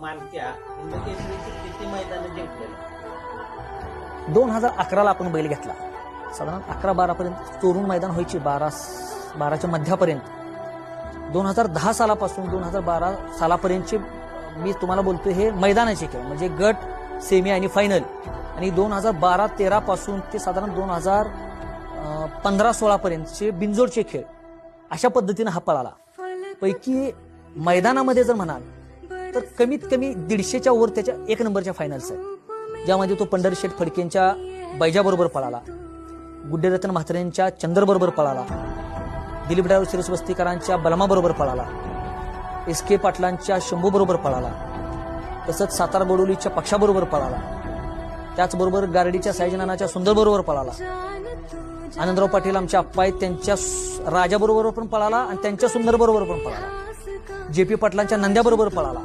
मानक्या हिंदकेसरीची किती मैदानं जिंकलेलं? 2011ला आपण बैल घेतला. साधारण 11-12 पर्यंत चोरून मैदान व्हायची, 12च्या मध्यापर्यंत. 2010 सालापासून 2012 सालापर्यंतचे मी तुम्हाला बोलतोय हे मैदानाचे खेळ, म्हणजे गट, सेमी आणि फायनल. आणि 2012-13 पासून ते साधारण 2015-16 पर्यंतचे बिनजोडचे खेळ, अशा पद्धतीने हा पळाला. पैकी मैदानामध्ये जर म्हणाल तर कमीत कमी 150च्या वर त्याच्या 1 नंबरच्या फायनल्स आहेत, ज्यामध्ये तो पंढरीशेठ फडकेंच्या बैजाबरोबर पळाला, गुड्डेरत्न म्हात्रेंच्या चंद्रबरोबर पळाला, दिलीप ड्रायव्हर शिरसवस्तीकरांच्या बलमाबरोबर पळाला, SK पाटलांच्या शंभूबरोबर पळाला, तसंच सातारा गोडोलीच्या पक्षाबरोबर पळाला, त्याचबरोबर गारडीच्या सायजनानाच्या सुंदरबरोबर पळाला, आनंदराव पाटील आमच्या आप्पा आहेत त्यांच्या राजाबरोबर पण पळाला आणि त्यांच्या सुंदरबरोबर पण पळाला, JP पाटलांच्या नंद्याबरोबर पळाला.